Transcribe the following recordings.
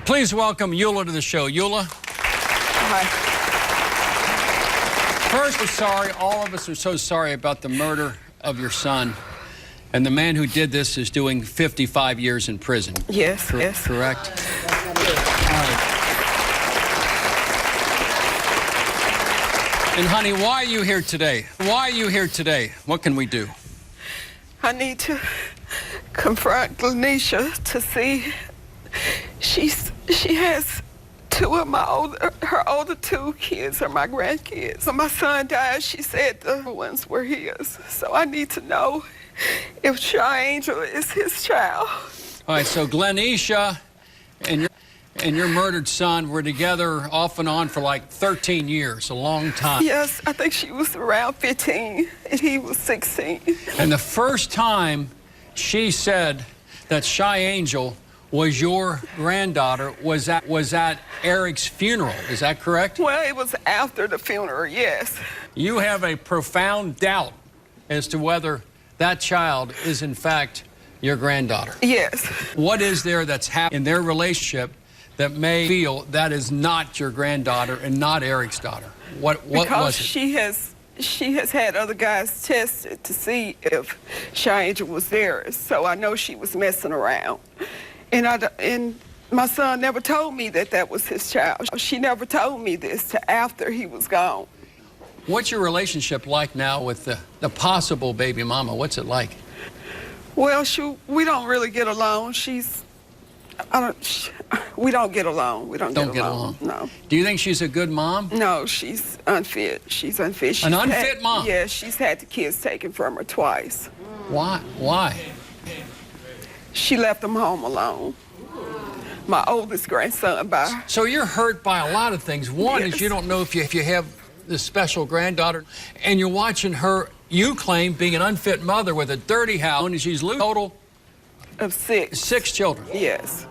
Please welcome Eula to the show. Eula. Hi. First, we're sorry. All of us are so sorry about the murder of your son. And the man who did this is doing 55 years in prison. Yes, yes. Correct? All right. And honey, why are you here today? Why are you here today? What can we do? I need to confront Glenisha to see. She has two of her older two kids are my grandkids. When my son died, she said the ones were his. So I need to know if Shy Angel is his child. All right, so Glenisha and your murdered son were together off and on for like 13 years, a long time. Yes, I think she was around 15 and he was 16. And the first time she said that Shy Angel was your granddaughter was at Eric's funeral. Is that correct? Well, it was after the funeral, yes. You have a profound doubt as to whether that child is in fact your granddaughter. Yes. What is there that's happened in their relationship that may feel that is not your granddaughter and not Eric's daughter? What was it? Because she has had other guys tested to see if Shy Angel was theirs, so I know she was messing around. And my son never told me that that was his child. She never told me this till after he was gone. What's your relationship like now with the possible baby mama? What's it like? Well, we don't really get along. We don't get along. We don't get along. No. Do you think she's a good mom? No, she's unfit. She's unfit. An unfit mom? Yeah, she's had the kids taken from her twice. Why? Why? She left them home alone. My oldest grandson by her. So you're hurt by a lot of things. One Yes. is you don't know if you have this special granddaughter, and you're watching her, you claim, being an unfit mother with a dirty house, and she's losing total of 6. 6 children. Yes.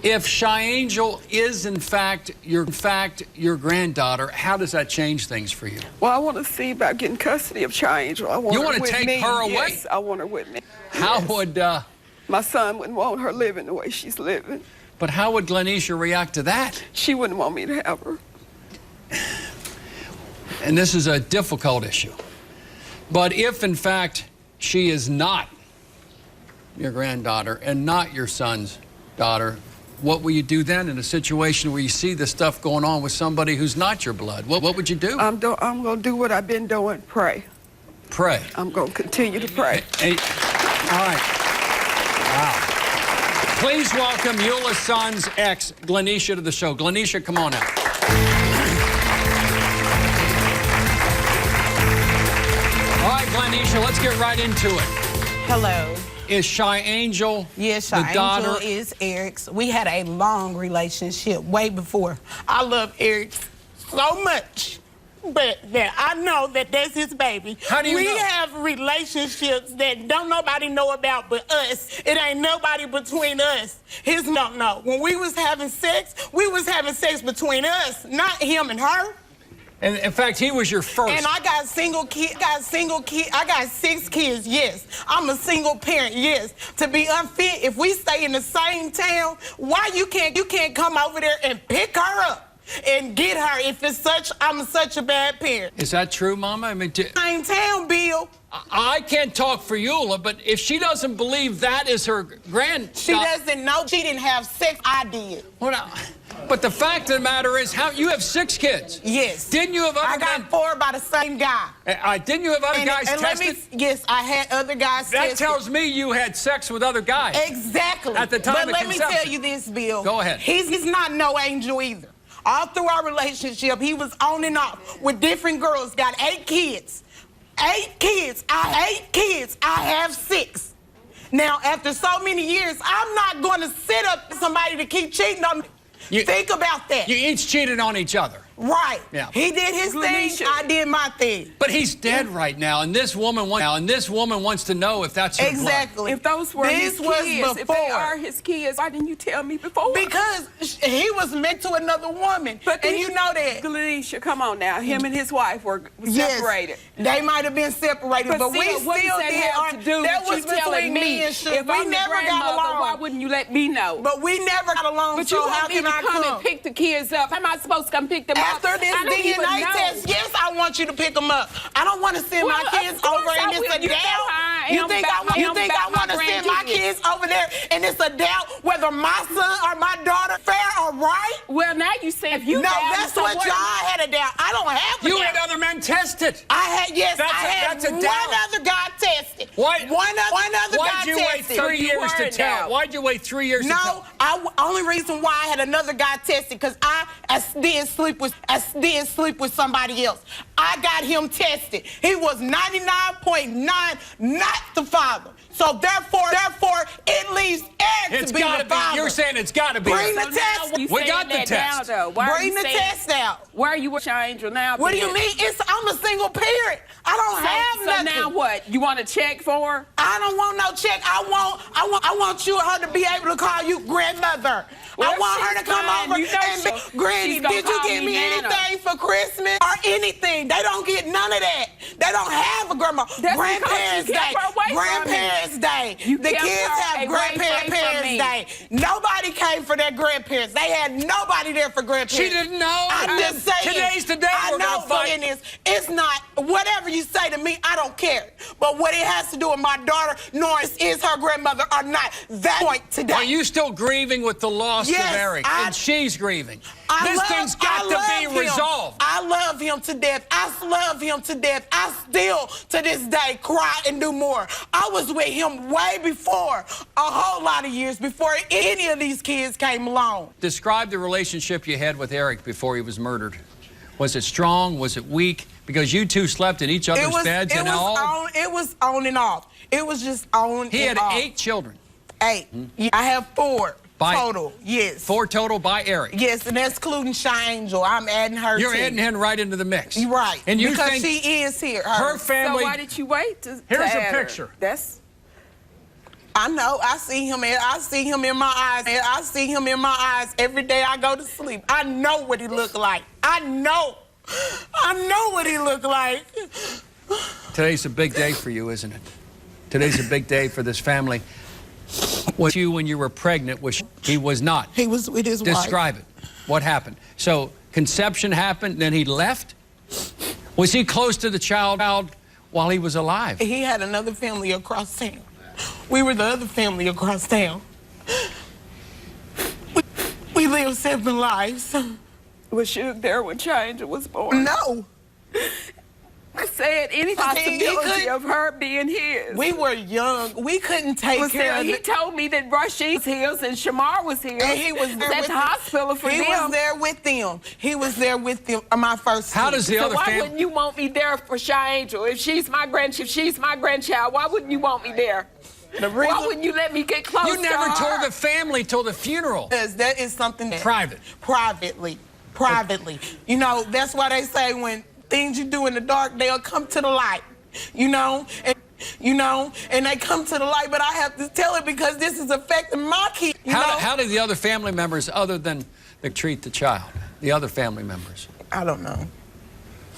If Shy Angel is in fact your granddaughter, how does that change things for you? Well, I want to see about getting custody of Shy Angel. I want You her want to with take me. her away? Yes, I want her with me. How Yes. would My son wouldn't want her living the way she's living. but how would Glenisha react to that? She wouldn't want me to have her. And this is a difficult issue. But if in fact she is not your granddaughter and not your son's daughter, what will you do then in a situation where you see this stuff going on with somebody who's not your blood? What would you do? I'm going to do what I've been doing, pray. Pray. I'm going to continue to pray. All right. Wow. Please welcome Eula's son's ex, Glenisha, to the show. Glenisha, come on out. All right, Glenisha, let's get right into it. Hello. Is Shy Angel Yes, the Shy daughter? Angel is Eric's. We had a long relationship way before. I love Eric so much, but I know that that's his baby. How do you know? We have relationships that don't nobody know about but us. It ain't nobody between us. His don't know. When we was having sex between us, not him and her. And in fact, he was your first. And I got single kid. I got 6 kids. Yes, I'm a single parent. Yes, to be unfit. If we stay in the same town, why you can't come over there and pick her up and get her? If it's I'm such a bad parent. Is that true, Mama? I mean, Same town, Bill. I can't talk for Eula, but if she doesn't believe that is her She doesn't know. She didn't have sex. I did. Well, now, but the fact of the matter is, you have 6 kids. Yes. Didn't you have other I got 4 by the same guy. Didn't you have other guys tested? Yes, I had other guys That tested. tells me you had sex with other guys. Exactly. At the time but of let me conception. tell you this, Bill. Go ahead. He's not no angel either. All through our relationship, he was on and off with different girls, got 8 kids. 8 kids. I have 6. Now, after so many years, I'm not going to sit up for somebody to keep cheating on me. Think about that. You each cheated on each other. Right. Yeah. He did his thing, I did my thing. But he's dead right now, and this woman wants to know if that's her blood. Exactly. If those were his kids, if they are his kids, why didn't you tell me before? Because he was meant to another woman, and you know that. Glenisha, come on now. Him and his wife were separated. They might have been separated, but we still what does that did. have to do That with was you telling between me me and Suge. if We I'm the never got grandmother, along. why wouldn't you let me know? But we never got along. But so you how want me can to I come and pick the kids up? How am I supposed to come pick them up? After this I don't even DNA know. test, yes, I want you to pick them up. I don't want to send my kids over and it's a doubt. You think I want to send my kids over there and it's a doubt whether my son or my daughter fair or right? Well, now you say if you No, doubt, that's so what y'all had a doubt. I don't have a You doubt. had other men tested. I had That's a one doubt. other guy tested. Why? One other guy Why'd you wait tested. 3 years to tell? Why'd you wait 3 years to tell? No, only reason why I had another guy tested because I did sleep with somebody else. I got him tested. He was 99.9 not the father. So therefore, it leaves Eric It's to be gotta the be. father. You're saying it's got to be. Bring her. the test. We got the test. Bring the test out. Why are you with your angel now? What do you mean? I'm a single parent. I don't have So nothing. now what? You want to check for her? I don't want no check. I want her to be able to call you grandmother. Well, I want her to she's come fine. over You know and be, Granny, she's gonna did you call get me me Nana. anything for Christmas or anything? They don't get none of that. They don't have a grandma. That's Grandparents because you Day. kept her away from me. Grandparents Day. You The kept kids her have away from Grandparents me. Day. Nobody came for their grandparents. They had nobody there for grandparents. She didn't know. I'm just saying. Today's the day I we're know, gonna fight. Dennis, it's not, whatever you say to me, I don't care. But what it has to do with my daughter, knowing is her grandmother or not, that point today. Are you still grieving with the loss Yes, of Eric? And she's grieving. This thing's I got to love be him. resolved. I love him to death. I love him to death. I still, to this day, cry and do more. I was with him way before, a whole lot of years before any of these kids came along. Describe the relationship you had with Eric before he was murdered. Was it strong? Was it weak? Because you two slept in each other's beds and all. It was on and off. It was just on He and had off. 8 children. 8. I have 4 By- total. Yes. 4 total by Eric. Yes, and that's including Shy Angel. I'm adding her. You're too. adding him right into the mix. You're right. And you because think she is here. her family. So why did you wait to Here's a add her? picture. That's I know. I see him in my eyes. And I see him in my eyes every day I go to sleep. I know what he looked like. I know what he looked like. Today's a big day for you, isn't it? Today's a big day for this family. Was you when you were pregnant? He was not. He was with his wife. Describe it. What happened? So conception happened, then he left? Was he close to the child while he was alive? He had another family across town. We were the other family across town. We lived 7 lives. was Suge there when Shy Angel was born? No. I said any possibility of her being his. We were young. We couldn't take care of He it. told me that Rashid was his and Shamar was his. And he was there at with the them. hospital for He them. was there with them. He was there with them. My first. How does the So other why family? wouldn't you want me there for Shy Angel? If she's my grandchild, why wouldn't you want me there? Why wouldn't you let me get close You to never her? told the family till the funeral. Because that is something that Privately. You know, that's why they say when things you do in the dark, they'll come to the light. And they come to the light, but I have to tell it because this is affecting my kids. How did the other family members, other than treat the child? The other family members. I don't know.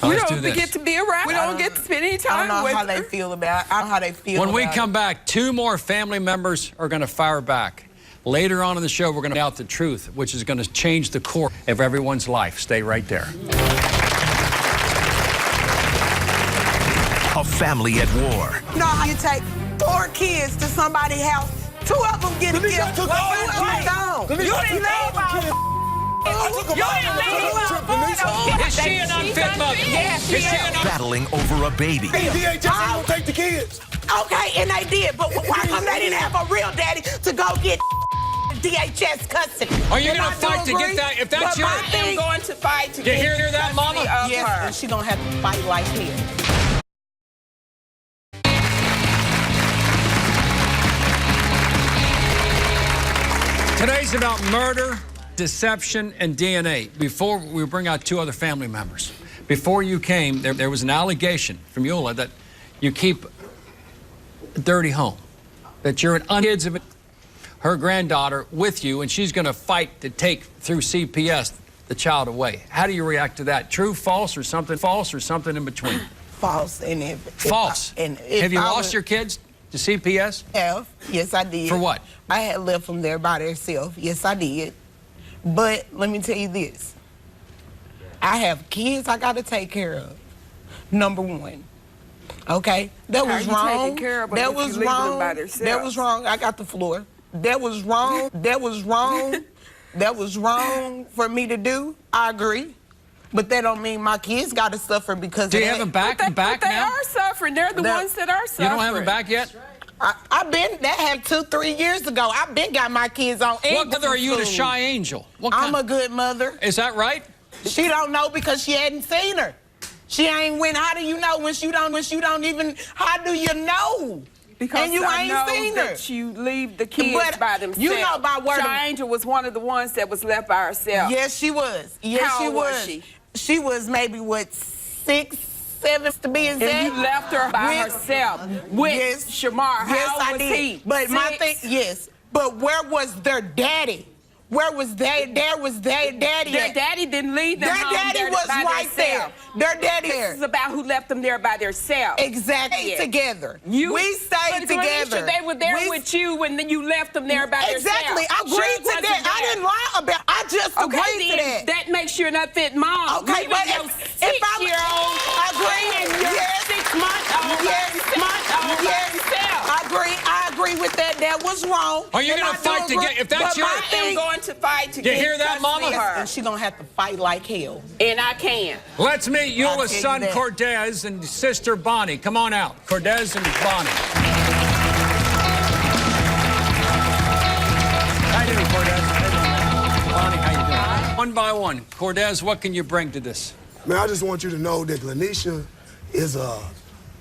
We Let's don't do this. get to be around. We don't get to spend any I time don't know with how her. they feel about it. I don't know how they feel When we about come back, 2 more family members are going to fire back. Later on in the show, we're going to find out the truth, which is going to change the course of everyone's life. Stay right there. A family at war. You know how you take 4 kids to somebody's house, 2 of them get a gift, 1 gone. You didn't leave Is she an unfit mother? Yes, Is she an Battling over a baby. DHS ain't gonna take the kids. Okay, and they did, but why come they didn't have a real daddy to go get DHS custody? Are you And going I to do fight to agree, get that? If that's but your... my thing- I'm going to fight to You get hear that, Mama? custody of Yes, her. and she gonna have to fight like hell. Today's about murder deception and DNA. Before we bring out 2 other family members, before you came, there was an allegation from Eula that you keep a dirty home, that you're an kids of her granddaughter with you, and she's going to fight to take through CPS the child away. How do you react to that? True, false, or something in between? False. False. Have you lost your kids to CPS? Yes, I did. For what? I had left them there by themselves. Yes, I did. But let me tell you this. I have kids I got to take care of. Number 1. Okay? That was wrong. That was wrong. That was wrong. I got the floor. That was wrong. That was wrong. That was wrong for me to do. I agree. But that don't mean my kids got to suffer because Do you have them back now? But they are suffering. They're the ones that are suffering. You don't have them back yet? I've been, that happened 2-3 years ago. I've been got my kids on. What mother are you to Shy Angel? I'm a good mother. Is that right? She don't know because she hadn't seen her. She ain't win. How do you know when you don't even, how do you know? Because and you I ain't know seen her. that you leave the kids by themselves. You know by word. Shy Angel was one of the ones that was left by herself. Yes, she was. Yes, How she old was she? She was maybe, 6, 7 to be exact. And you left her by herself with Shamar. How old was he? But 6? my thing, yes. But where was their daddy? Where was their daddy? Their daddy didn't leave them Their home daddy there was by right themselves. there. Their daddy This is about who left them there by themselves. Exactly. Yeah. Together. We stayed together. They were there with you when you left them there by themselves. Exactly. I agreed to that. I didn't lie about. I just agreed to that. That makes you an unfit mom. Okay, but if I'm 6-year-old, I agree. and your 6-month-old, I agree with that. That was wrong. Are you going to fight to get, if that's your... I'm going to fight to You get hear that, Mama? And she gonna have to fight like hell. And I can. Let's meet Eula's tell you son, that. Cordez, and sister, Bonnie. Come on out. Cordez and Bonnie. How you doing, Cordez? Bonnie, how you doing? One by one. Cordez, what can you bring to this? Man, I just want you to know that Lanisha is a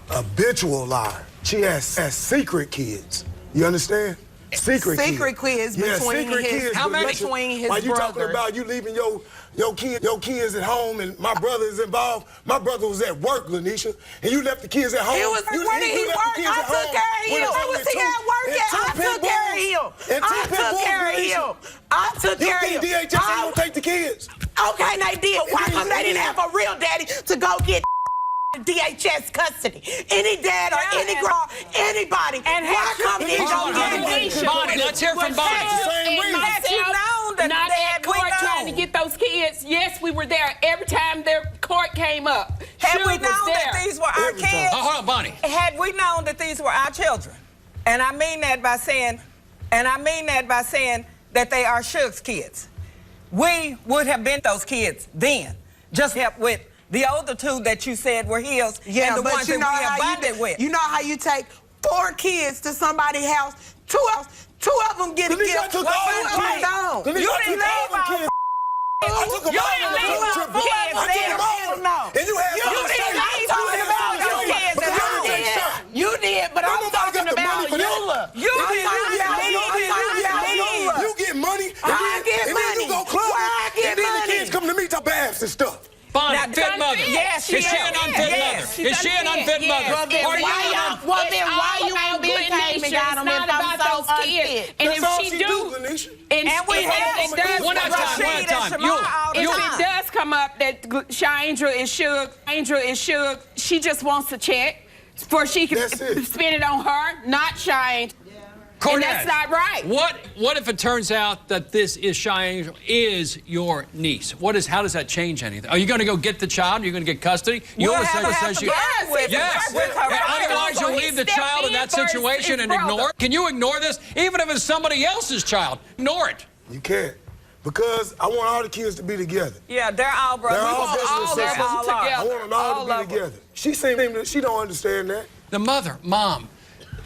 habitual liar. She has secret kids. You understand? Secret kids between his Like you talking about you leaving your kids at home and my brother is involved. My brother was at work, Lanisha, and you left the kids at home. Where did he work? I took care of him. Where was he at work at? I took care of him. I took care of him. You think DHS ain't gonna take the kids? Okay, they did. Why come they didn't have a real daddy to go get DHS custody? Any dad or any girl, anybody. And why come they don't get it? Bonnie, let's hear from Bonnie. Had you known that not at court trying to get those kids, yes, we were there every time their court came up. Had we known that these were our kids, hold on, Bonnie. had we known that these were our children, and I mean that by saying that they are Suge's kids, we would have been those kids then. Just help with the older 2 that you said were his, and the ones that we abided with. You know how you take 4 kids to somebody's house, two of them get a gift. I took all them kids. You didn't leave our kids. I took them all on a trip. I took them all. And you had You did, but I'm talking about Eula. You get money, and then you go clubbing, and then the kids come to me talk baths and stuff. Bonnie, fit mother. Yes, Is she an unfit mother? Is she an unfit mother? Well, then why you ain't been came and got them if I'm so unfit? And That's if all she do, And we have One at a time. If it does come up that Shy Angel is Suge, she just wants a check for she can spend it on her, not Shy Angel. And that's not right. What if it turns out that this is Shy Angel is your niece? How does that change anything? Are you going to go get the child? Are you going to get custody? Yes. Otherwise, you'll leave the child in that situation and ignore it. Can you ignore this? Even if it's somebody else's child, ignore it. You can't. Because I want all the kids to be together. Yeah, they're all brothers. They're all business sisters. I together. want them all to be together. She seems she don't understand that. The mother, Mom,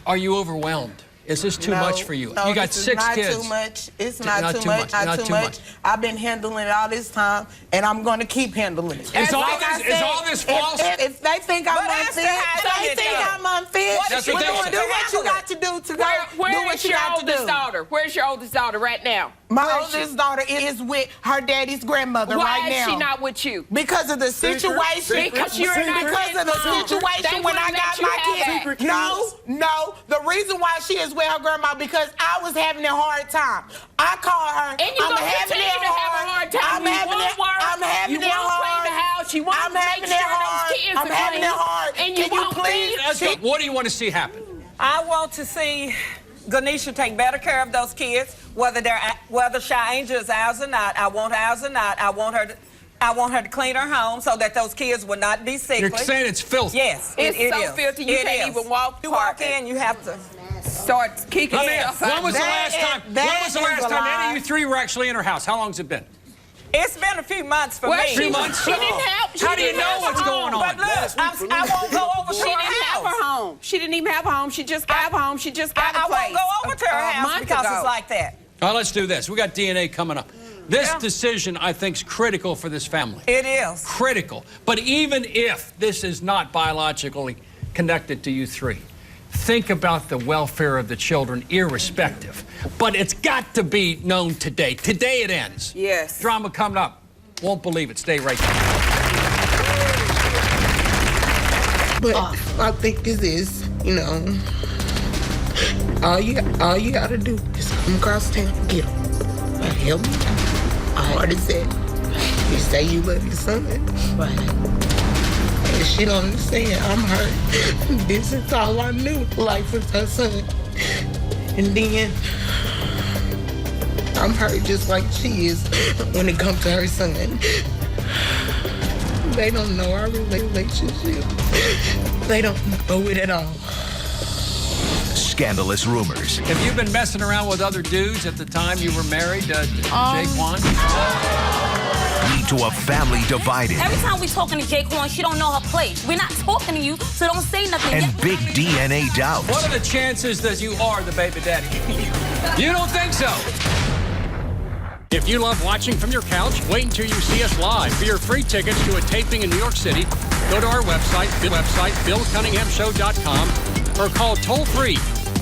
are you overwhelmed? Is this too much for you? No, You got 6 kids. Too much. It's not too much. Not too much. I've been handling it all this time, and I'm going to keep handling it. Is all this false? If they think I'm unfit, That's what they say. do what you got to do to go. Where is your oldest daughter? daughter? Where's your oldest daughter right now? My oldest daughter is with her daddy's grandmother right now. Why is she not with you? Because of the situation. Because you're not because of the situation when I got my kids. No. The reason why she is with her grandma because I was having a hard time. I called her. And you're going to continue to have a hard time. I'm having it hard. You won't clean the house. You won't make sure those kids are clean. I'm having it hard. And you won't please. What do you want to see happen? I want to see Ganesha take better care of those kids, whether Shy Angel is ours or not. I want ours or not. I want her to clean her home so that those kids will not be sickly. You're saying it's filthy. Yes, it's so filthy you can't even walk. You walk in, you have to start kicking stuff out. When was the last time? When was the last time any of you three were actually in her house? How long's it been? It's been a few months for me. A few months? She didn't have. How do you know what's going on? But look, I won't go over to her house. She didn't have her home. She didn't even have a home. She just got home. She just got a place. I won't go over to her house because it's like that. All right, let's do this. We got DNA coming up. This decision, I think, is critical for this family. It is. Critical. But even if this is not biologically connected to you three, think about the welfare of the children irrespective. But it's got to be known today. Today it ends. Yes. Drama coming up. Won't believe it. Stay right there. But I think this is, all you gotta do is come across town and get him. Like, help me. How hard is that? You say you love your son. Right. And she don't understand. I'm hurt. This is all I knew. Life with her son. And then I'm hurt just like she is when it comes to her son. They don't know our relationship. They don't know it at all. Scandalous rumors. Have you been messing around with other dudes at the time you were married, Jaquan? Lead to a family divided. Every time we talking to Jaquan, she don't know her place. We're not talking to you, so don't say nothing. And big DNA doubts. What are the chances that you are the baby daddy? You don't think so? If you love watching from your couch, wait until you see us live. For your free tickets to a taping in New York City, go to our website, BillCunninghamShow.com, or call toll-free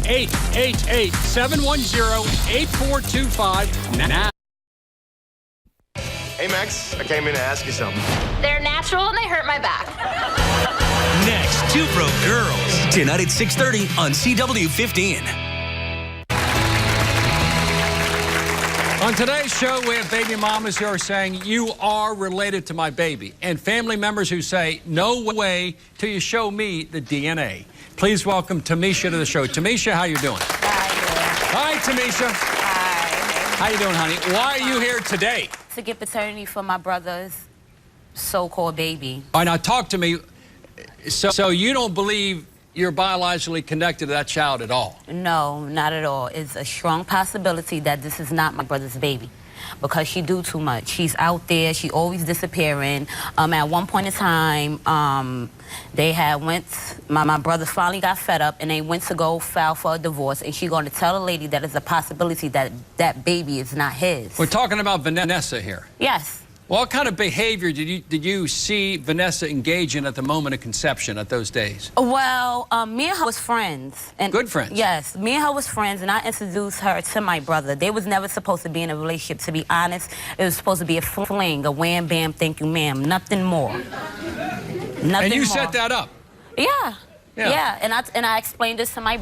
888-710-8425 now. Hey, Max, I came in to ask you something. They're natural and they hurt my back. Next, Two Broke Girls. Tonight at 6:30 on CW15. On today's show, we have baby mamas who are saying, you are related to my baby, and family members who say, no way till you show me the DNA. Please welcome Tamisha to the show. Tamisha, how you doing? Hi, Tamisha. Hi. How you doing, honey? Why are you here today? To get paternity for my brother's so-called baby. All right, now talk to me. So you don't believe you're biologically connected to that child at all? No, not at all. It's a strong possibility that this is not my brother's baby because she do too much. She's out there. She always disappearing. At one point in time, they had my brother finally got fed up and they went to go file for a divorce, and she going to tell the lady that it's a possibility that that baby is not his. We're talking about Vanessa here. Yes. What kind of behavior did you see Vanessa engage in at the moment of conception at those days? Well, me and her was friends. And good friends? Yes, me and her was friends, and I introduced her to my brother. They was never supposed to be in a relationship, to be honest. It was supposed to be a fling, a wham, bam, thank you, ma'am. Nothing more. Nothing and you more. set that up? Yeah. And I explained this to my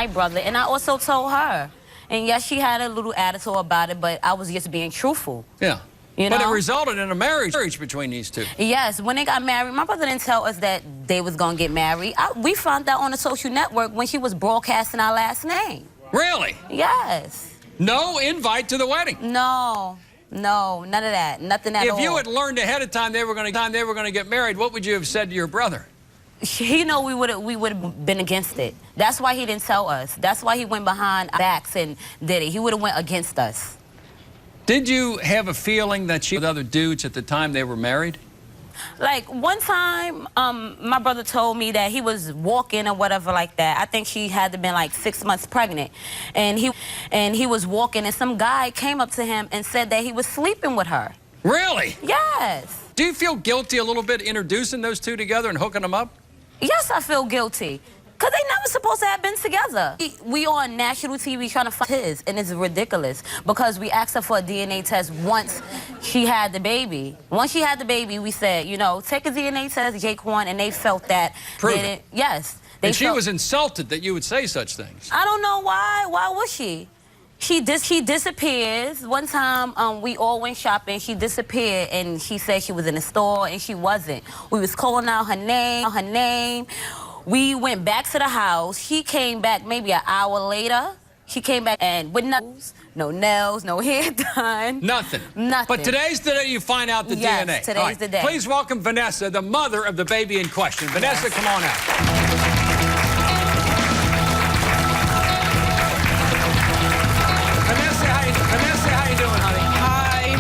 brother, and I also told her. And yes, she had a little attitude about it, but I was just being truthful. Yeah. You know? But it resulted in a marriage between these two. Yes, when they got married, my brother didn't tell us that they was going to get married. We found out on the social network when she was broadcasting our last name. Really? Yes. No invite to the wedding? No, none of that. Nothing at all. If you had learned ahead of time they were going to get married, what would you have said to your brother? He know we would have been against it. That's why he didn't tell us. That's why he went behind our backs and did it. He would have went against us. Did you have a feeling that she was with other dudes at the time they were married? Like, one time, my brother told me that he was walking or whatever like that. I think she had to been like 6 months pregnant. And he was walking, and some guy came up to him and said that he was sleeping with her. Really? Yes. Do you feel guilty a little bit introducing those two together and hooking them up? Yes, I feel guilty. Because they never supposed to have been together. We on national TV trying to find his, and it's ridiculous because we asked her for a DNA test once she had the baby. Once she had the baby, we said, you know, take a DNA test, Jaquan, and they felt that. Prove it. Yes. And she was insulted that you would say such things. I don't know why. Why was she? She disappears. One time, we all went shopping. She disappeared, and she said she was in the store, and she wasn't. We was calling out her name. We went back to the house. She came back maybe an hour later. She came back and with no nails, no hair done. Nothing. Nothing. But today's the day you find out the yes, DNA. Today's the day. Please welcome Vanessa, the mother of the baby in question. Vanessa, yes. Come on out. Vanessa, how you doing, honey? Hi.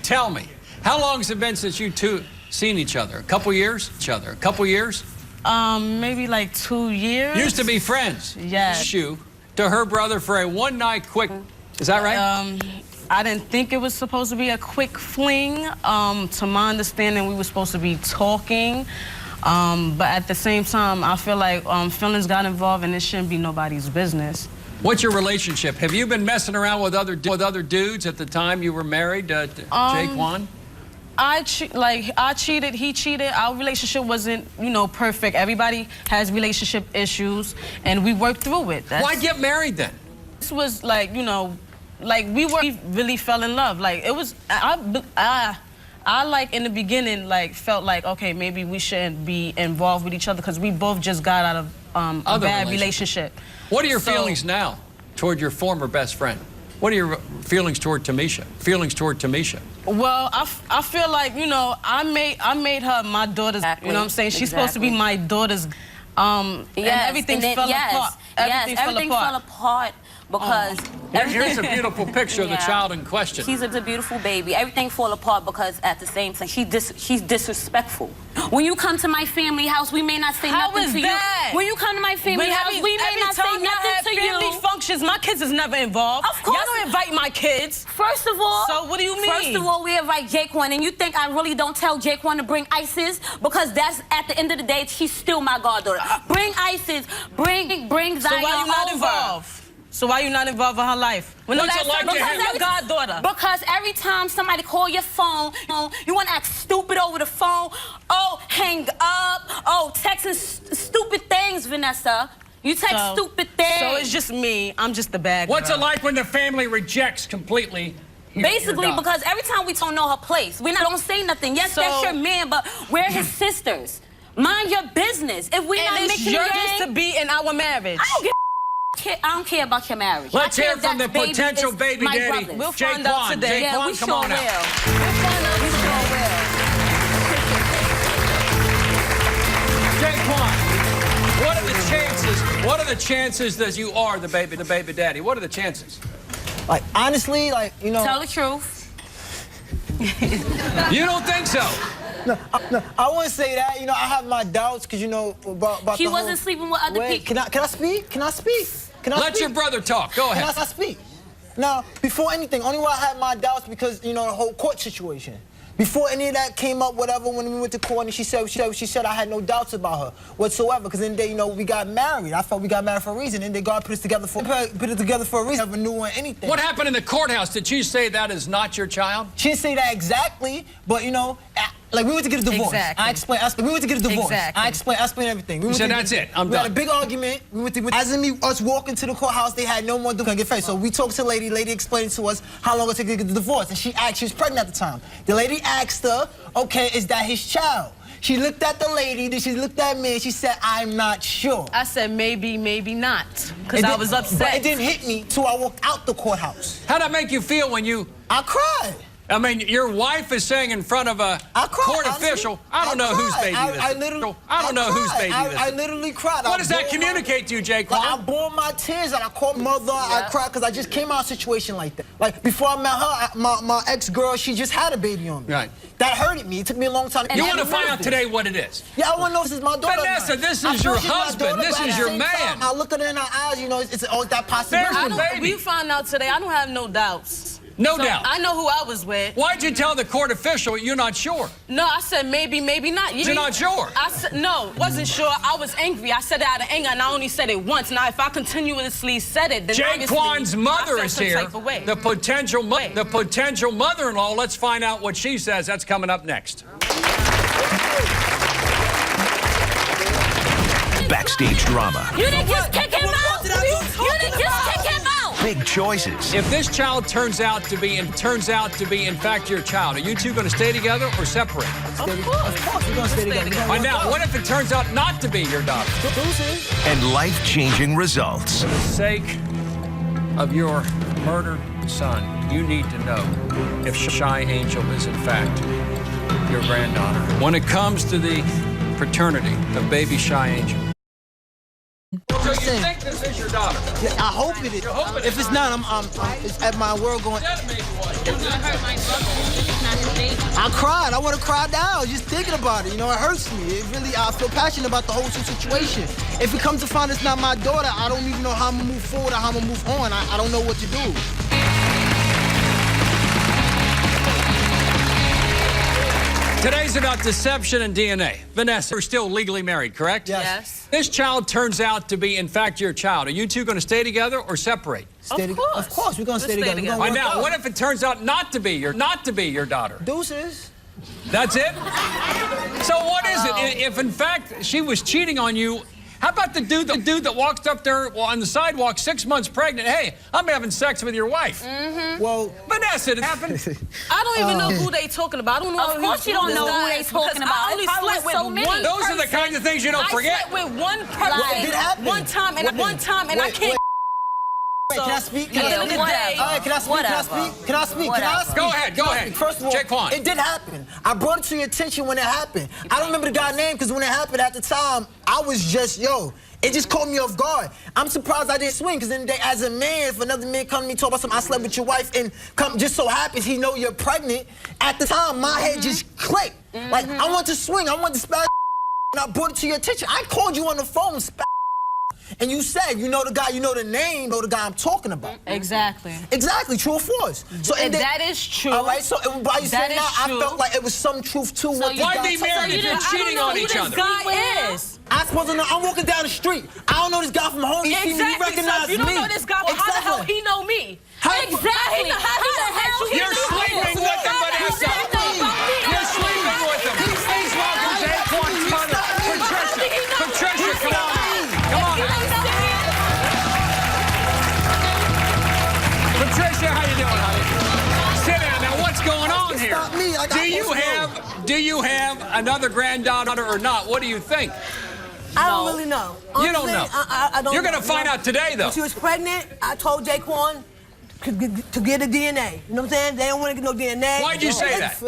Tell me, how long has it been since you two seen each other? A couple years? A couple years? Maybe like 2 years. Used to be friends. Yes. You to her brother for a one-night quick. Is that right? I didn't think it was supposed to be a quick fling. To my understanding, we were supposed to be talking. But at the same time, I feel like feelings got involved, and it shouldn't be nobody's business. What's your relationship? Have you been messing around with other dudes at the time you were married to Jaquan? I cheated, he cheated. Our relationship wasn't, you know, perfect. Everybody has relationship issues, and we worked through it. Why get married then? This was like, you know, like we really fell in love. Like it was, I like in the beginning, like felt like, okay, maybe we shouldn't be involved with each other because we both just got out of a bad relationship. What are your feelings now toward your former best friend? What are your feelings toward Tamisha? Well, I feel like, you know, I made her my daughter's. Exactly. You know what I'm saying? She's supposed to be my daughter's. And everything fell apart. Everything fell apart because here's a beautiful picture of the child in question. She's a beautiful baby. Everything fall apart because at the same time she's disrespectful. When you come to my family house, we may not say nothing to you. When you come to my family house, we may not say nothing to you. Family functions, my kids is never involved. Of course. Y'all don't invite my kids. First of all. So what do you mean? First of all, we invite Jaquan, and you think I really don't tell Jaquan to bring ISIS because that's at the end of the day, she's still my goddaughter. Bring ISIS. Bring Zion. So why you not involved? So why you not involved in her life? When What's it like to have your goddaughter? Because every time somebody call your phone, you want to act stupid over the phone. Oh, hang up. Oh, texting stupid things, Vanessa. You text stupid things. So it's just me. I'm just the bad girl. What's it like when the family rejects completely? Basically, because every time we don't know her place, we don't say nothing. Yes, that's your man, but we're his sisters. Mind your business. If we're not making yours to be in our marriage. I don't care about your marriage. Let's hear from the potential baby daddy. We'll find out today. Yeah, we come sure on will. out. We'll find out. We sure will. Jaquan, what are the chances? What are the chances that you are the baby daddy? What are the chances? Like honestly, like you know. Tell the truth. You don't think so? No, I wouldn't say that. You know, I have my doubts because you know about he wasn't sleeping with other people. Can I speak? Can I speak? Let your brother talk. Go ahead. Can I speak? Now, before anything, only why I had my doubts because you know the whole court situation. Before any of that came up, whatever, when we went to court and she said I had no doubts about her whatsoever. Because then they, you know, we got married. I felt we got married for a reason. And then God put it together for a reason. Never knew anything. What happened in the courthouse? Did she say that is not your child? She didn't say that exactly, but you know. Like, we went to get a divorce. Exactly. I explained. We went to get a divorce. Exactly. I explained everything. You said that's it. I'm done. We had a big argument. We went to, as in us walking to the courthouse, they had no more to get face. So we talked to the lady. Lady explained to us how long it took to get the divorce. And she was pregnant at the time. The lady asked her, okay, is that his child? She looked at the lady, then she looked at me, and she said, I'm not sure. I said, maybe, maybe not, because I was upset. But it didn't hit me till I walked out the courthouse. How'd that make you feel when you... I cried. I mean, your wife is saying in front of a court official, I don't know whose baby this is. I don't know whose baby this is. I literally cried. What does that communicate to you, Jaquan? Like, I bore my tears and I called mother. I cried because I just came out of a situation like that. Like, before I met her, my ex-girl, she just had a baby on me. Right. That hurted me. It took me a long time. You want to find out today what it is? Yeah, I want to know if this is my daughter. Vanessa, this is your husband. This is your man. I look at her in her eyes, you know, it's that possibility. We find out today. I don't have no doubts. No doubt. I know who I was with. Why'd you tell the court official you're not sure? No, I said maybe, maybe not. You're not sure? I said, no, wasn't sure. I was angry. I said it out of anger, and I only said it once. Now, if I continuously said it, then Jaquan's mother is here. The potential mother-in-law. Let's find out what she says. That's coming up next. Backstage drama. You didn't just kick him out. You didn't just kick him out. Big choices. If this child turns out to be in fact your child, are you two going to stay together or separate? Of course we're gonna stay together. Find out. What if it turns out not to be your daughter? And life-changing results. For the sake of your murdered son, you need to know if Shy Angel is in fact your granddaughter. When it comes to the paternity of baby Shy Angel. So you think this is your daughter? Yeah, I hope it is. If it's not, it's at my world going. I cried. I want to cry now just thinking about it. You know, it hurts me. It really, I feel passionate about the whole situation. If it comes to find it's not my daughter, I don't even know how I'm gonna move forward or how I'm gonna move on. I don't know what to do. Today's about deception and DNA. Vanessa, you're still legally married, correct? Yes. This child turns out to be, in fact, your child. Are you two going to stay together or separate? Of course, we're gonna stay together. Find out. What if it turns out not to be your daughter? Deuces. That's it? So what is it? If in fact she was cheating on you, how about the dude that walked up there on the sidewalk 6 months pregnant? Hey, I'm having sex with your wife. Well, Vanessa, it happened. I don't even know who they talking about. I don't know. Of course you don't know who they talking about. I only slept with one person. Those are the kinds of things you don't forget. I slept with one person one time, and I can't. Wait, can I speak? Yeah, All right, can I speak? Go ahead. First of all, Jaquan. it did happen. I brought it to your attention when it happened. I don't remember the guy's name because when it happened at the time, I was just, it just caught me off guard. I'm surprised I didn't swing because then as a man, if another man come to me talk about something, I slept with your wife and just so happens he know you're pregnant, at the time my head just clicked. Like, I want to swing, I want to spaz and I brought it to your attention. I called you on the phone, and you said, you know the guy, you know the name, you know the guy I'm talking about. Exactly. Exactly, true or false. So that is true. All right, so by you saying that, I felt like it was some truth to what Why be married if you're cheating on each other? I'm supposed to know. I'm walking down the street. I don't know this guy from home. He see me, he recognized me. You don't know this guy, but how the hell he know me? Exactly. How the hell You're sleeping with him, Vanessa. You're sleeping with him. Please welcome Jaquan's mother, Patricia. Patricia, come on out. Come on out. Patricia, how you doing, honey? Sit down. Now, what's going on here? Stop me. I got Do you have another granddaughter or not? What do you think? I don't really know. You don't know. I don't. You're going to find out today, though. When she was pregnant, I told Jaquan to get a DNA. You know what I'm saying? They don't want to get no DNA. Why'd you say that?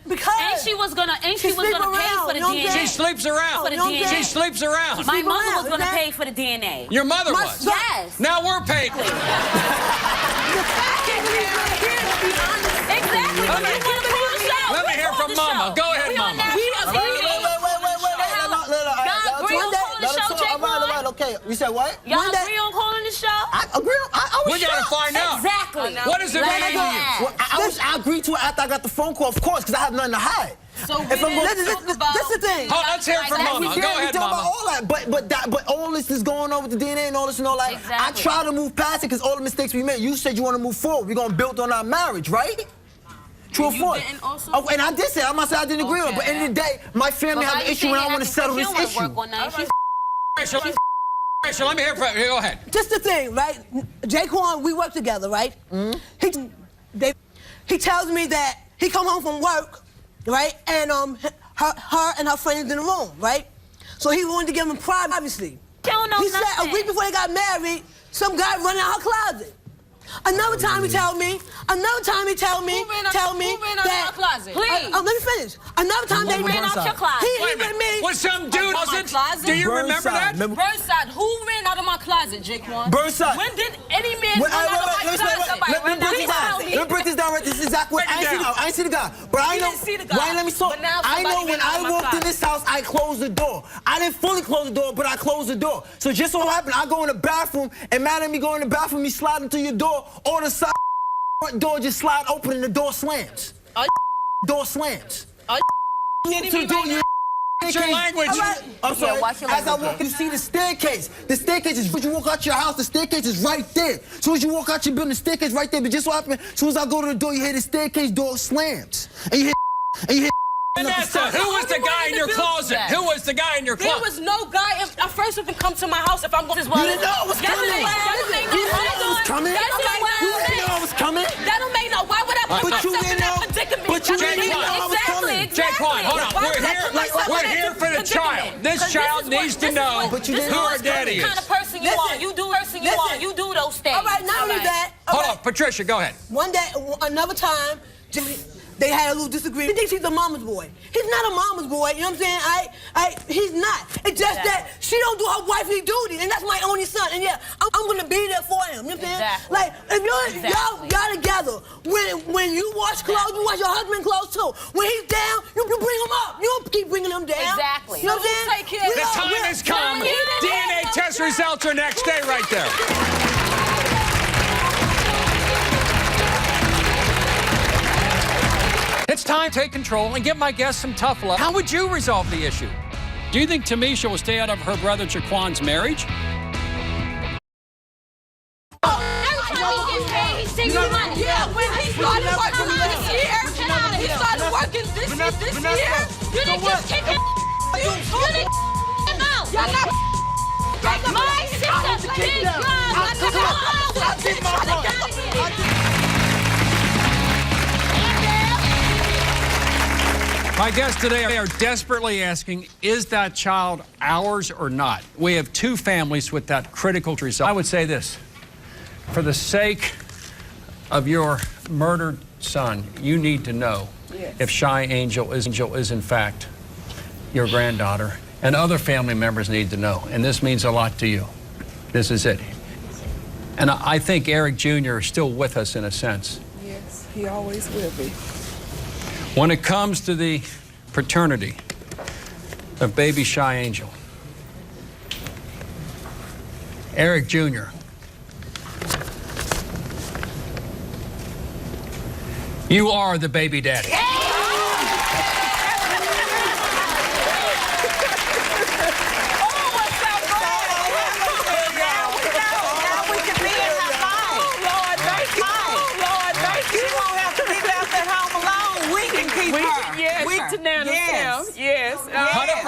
Because And she was gonna pay for the DNA. She sleeps around. She sleeps around. My mother was gonna pay for the DNA. Your mother was? Yes. Now we're paying. Exactly. Let me hear from Mama. Go ahead, Mama. Okay, you said what? Y'all agree on calling the show? I agree. I was We gotta find out. Exactly. What does it mean to you? Well, I agreed to it after I got the phone call, of course, because I have nothing to hide. So that's the thing. Oh, let's hear from Mama. Go ahead, Mama. About all that, but all this is going on with the DNA and all this and all that. Exactly. I try to move past it because all the mistakes we made. You said you want to move forward. We're gonna build on our marriage, right? True or false? Oh, and I did say, I'm not saying I didn't agree on it, but at the end of the day, my family have an issue and I want to settle this issue. Let me hear from you. Go ahead. Just the thing, right? Jaquan, we work together, right? He tells me that he come home from work, right? And her and her friend is in the room, right? So he wanted to give him privacy. He said a week before they got married, some guy running out her closet. Another time he tell me Who ran out your closet? Please. Let me finish. Another time they ran out your closet. He with me. Was some dude? Do you remember that? Burnside. Who ran out of my closet, Jaquan? Burnside. When did any man run out of my closet? Let me break this down. This is exactly what I ain't see the guy. But I know. Why let me talk? I know when I walked in this house, I closed the door. I didn't fully close the door, but I closed the door. So just so happened, I go in the bathroom, and mad at me going in the bathroom, me sliding through your door, all the side front door just slide open and the door slams. Door slams. What's your language? I'm sorry. As I walk in, see the staircase. The staircase is, when you walk out your house, the staircase is right there. As soon as you walk out your building, the staircase right there. But just what happened, as soon as I go to the door, you hear the staircase door slams. And you hear, Vanessa, who was the guy in your closet? Who was the guy in your closet? There was no guy. At first, if you come to my house, if I'm going to... You didn't know it was coming. You didn't know it was coming. You didn't know it was coming. That don't make no... Why would I put myself in that predicament? But you didn't know I was coming. Jaquan, hold on. We're here for the child. This child needs to know who her daddy is. What kind of person you are. You do You do those things. All right, not only that... Hold on, Patricia, go ahead. One day, another time, they had a little disagreement. He thinks he's a mama's boy. He's not a mama's boy, you know what I'm saying? He's not. It's just that she don't do her wifely duty, and that's my only son. And yeah, I'm gonna be there for him, you know what I'm saying? Like, if y'all together, when you wash clothes, you wash your husband's clothes too. When he's down, you bring him up. You don't keep bringing him down. Exactly. You know what I'm saying? The time has come. DNA test results are next. Stay right there. It's time to take control and give my guests some tough love. How would you resolve the issue? Do you think Tamisha will stay out of her brother Jaquan's marriage? Yeah, when he started working this year, he started working this year. You didn't just kick him. You didn't him out. Y'all not. My sister, big My guests today are desperately asking, is that child ours or not? We have two families with that critical result. I would say this, for the sake of your murdered son, you need to know if Shy Angel is in fact your granddaughter, and other family members need to know, and this means a lot to you. This is it. And I think Eric Jr. is still with us in a sense. Yes, he always will be. When it comes to the paternity of baby Shy Angel, Eric Jr., you are the baby daddy. Yes.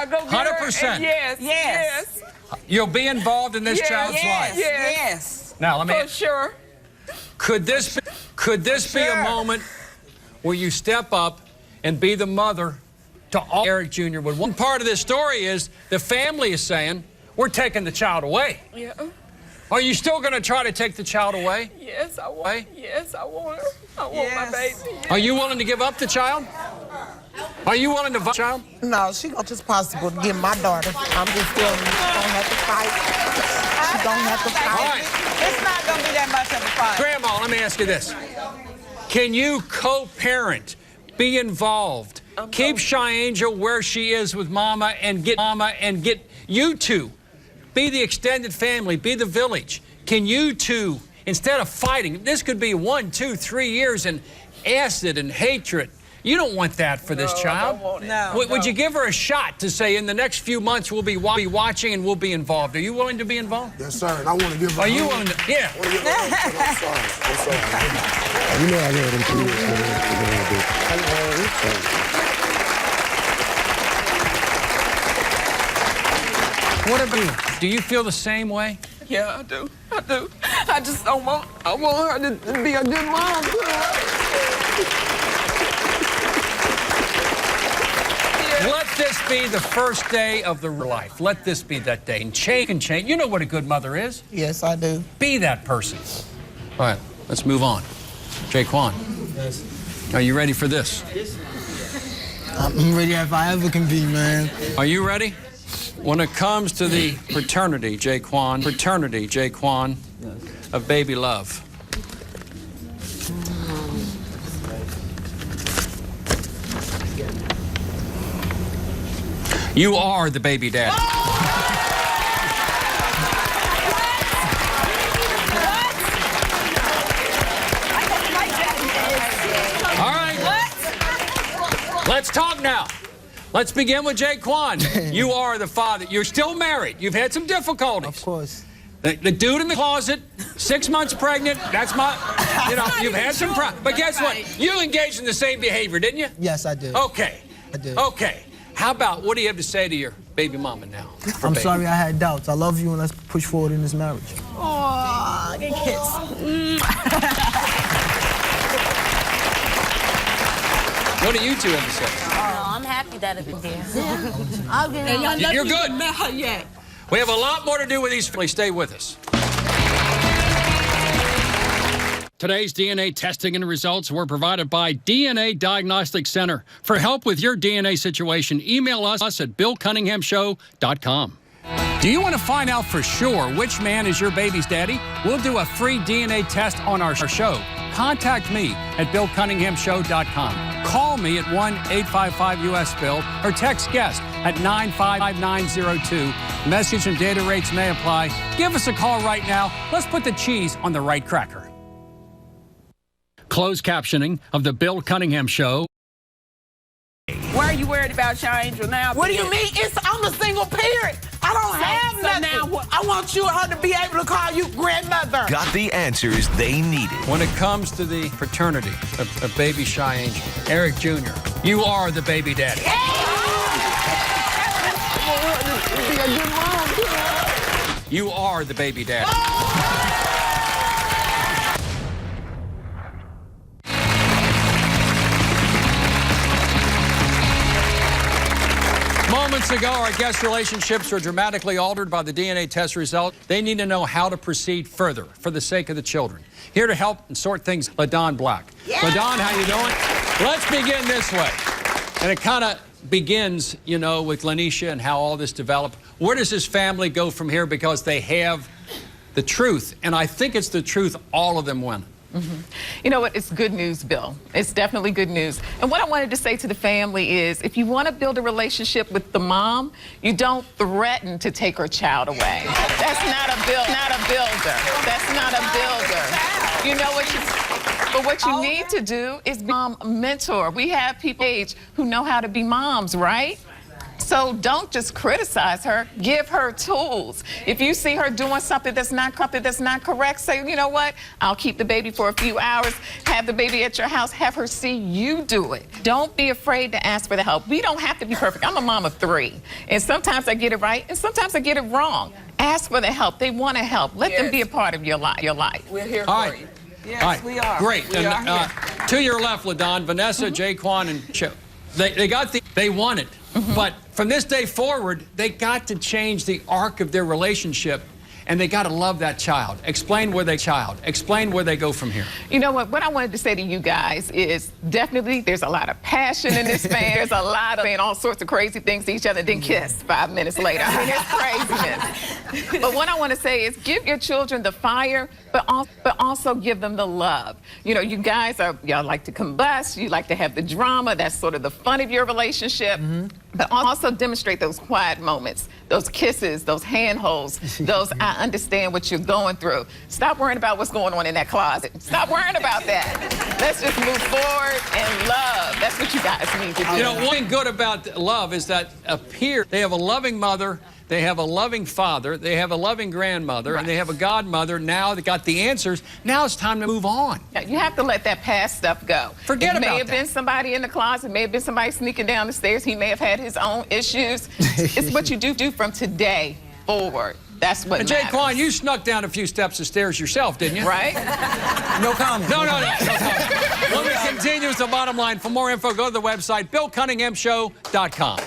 100%. Yes. You'll be involved in this child's life. Yes. Now, let me. For sure. Could this be a moment where you step up and be the mother to all Eric Jr. would? One part of this story is the family is saying, we're taking the child away. Yeah. Are you still going to try to take the child away? Yes, I want. Yes, I want her. I want my baby. Yes. Are you willing to give up the child? Are you willing to vote, child? No, she gonna just possible to get my daughter. I'm just telling you, she's gonna have to fight. She's gonna have to fight. All right. It's not gonna be that much of a fight. Grandma, let me ask you this. Can you co-parent, be involved, keep Shy Angel where she is with Mama and get you two, be the extended family, be the village. Can you two, instead of fighting, this could be 1, 2, 3 years in acid and hatred. You don't want that for this child. I don't want it. Would you give her a shot to say, in the next few months, we'll be watching and we'll be involved? Are you willing to be involved? Yes, sir. And I want to give her Are you willing to? Yeah. I'm sorry. You know I love them kids. What about you? Do you feel the same way? Yeah, I do. I just don't want. I want her to be a good mom too. Let this be the first day of the life. Let this be that day. And change. You know what a good mother is. Yes, I do. Be that person. All right, let's move on. Jaquan, are you ready for this? I'm ready if I ever can be, man. Are you ready? When it comes to the paternity, Jaquan, of baby love. You are the baby daddy. Let's talk now. Let's begin with Jaquan. You are the father. You're still married. You've had some difficulties. Of course. The dude in the closet, 6 months pregnant, that's my, you've had some problems. But guess what? You engaged in the same behavior, didn't you? Yes, I did. Okay. I did. Okay. How about, what do you have to say to your baby mama now? I'm sorry I had doubts. I love you and let's push forward in this marriage. Oh, good kiss. What do you two have to say? Oh, I'm happy that it's there. You're good. Met her yet. We have a lot more to do with these. Please stay with us. Today's DNA testing and results were provided by DNA Diagnostic Center. For help with your DNA situation, email us at BillCunninghamShow.com. Do you want to find out for sure which man is your baby's daddy? We'll do a free DNA test on our show. Contact me at BillCunninghamShow.com. Call me at 1-855-US-BILL or text guest at 95902. Message and data rates may apply. Give us a call right now. Let's put the cheese on the right cracker. Closed captioning of the Bill Cunningham Show. Why are you worried about your angel now? What do you mean? I'm a single parent. I don't have nothing. Now, I want her to be able to call you grandmother. Got the answers they needed. When it comes to the paternity of baby Shy Angel, Eric Jr., you are the baby daddy. You are the baby daddy. Moments ago, our guest relationships were dramatically altered by the DNA test result. They need to know how to proceed further for the sake of the children. Here to help and sort things, LaDon Black. Yeah. LaDon, how you doing? Let's begin this way. And it kind of begins, with Lanisha and how all this developed. Where does this family go from here? Because they have the truth. And I think it's the truth all of them want. Mm-hmm. You know what? It's good news, Bill. It's definitely good news. And what I wanted to say to the family is, if you want to build a relationship with the mom, you don't threaten to take her child away. That's not a builder. That's not a builder. You know what you need to do is be a mentor. We have people age who know how to be moms, right? So don't just criticize her. Give her tools. If you see her doing something that's not correct, say, you know what? I'll keep the baby for a few hours, have the baby at your house, have her see you do it. Don't be afraid to ask for the help. We don't have to be perfect. I'm a mom of 3, and sometimes I get it right, and sometimes I get it wrong. Ask for the help. They want to help. Let them be a part of your life. We're here for you. Yes, we are. Great. We are here. To your left, LaDon, Vanessa, Jaquan, and Cho. They won it. Mm-hmm. But from this day forward, they got to change the arc of their relationship, and they got to love that child. Explain where they go from here. You know what I wanted to say to you guys is definitely there's a lot of passion in this family. There's a lot of saying all sorts of crazy things to each other, then kiss 5 minutes later. I mean, it's craziness. But what I want to say is give your children the fire, but also give them the love. You guys y'all like to combust, you like to have the drama. That's sort of the fun of your relationship. Mm-hmm. But also demonstrate those quiet moments, those kisses, those handholds, those I understand what you're going through. Stop worrying about what's going on in that closet. Stop worrying about that. Let's just move forward and love. That's what you guys need to do. One thing good about love is that they have a loving mother, they have a loving father, they have a loving grandmother, right, and they have a godmother. Now they got the answers. Now it's time to move on. You have to let that past stuff go. Forget about that. It may have been somebody in the closet, may have been somebody sneaking down the stairs. He may have had his own issues. It's what you do from today forward. That's what matters. Jaquan, you snuck down a few steps of stairs yourself, didn't you? Right? No comment. No comment. When we continue with the bottom line, for more info, go to the website, BillCunninghamShow.com.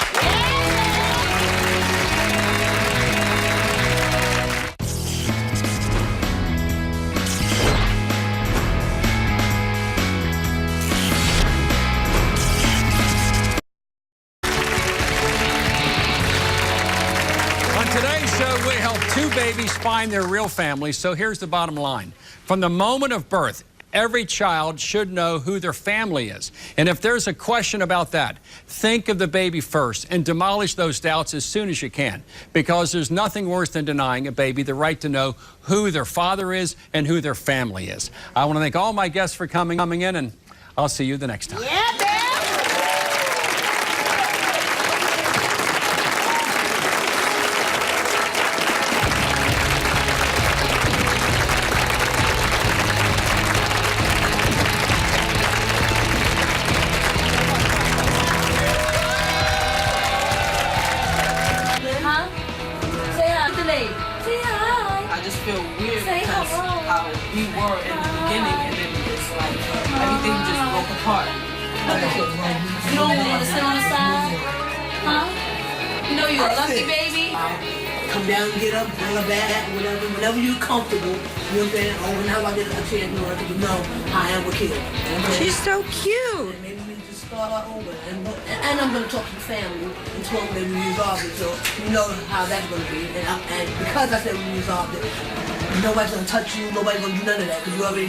Babies find their real family, so here's the bottom line. From the moment of birth, every child should know who their family is. And if there's a question about that, think of the baby first and demolish those doubts as soon as you can, because there's nothing worse than denying a baby the right to know who their father is and who their family is. I want to thank all my guests for coming in, and I'll see you the next time. Yeah, like everything just broke apart. You don't want to sit on the side? Huh? You know you're a lucky baby. Come down, get up, bring her back, whatever, whenever you're comfortable. You know what I'm saying? Or whenever I get a chance, you know I am a kid. She's so cute. And maybe we just start out over. And I'm going to talk to the family and tell them that we resolved it. So you know how that's going to be. And because I said we resolved it, nobody's going to touch you, nobody's going to do none of that because you already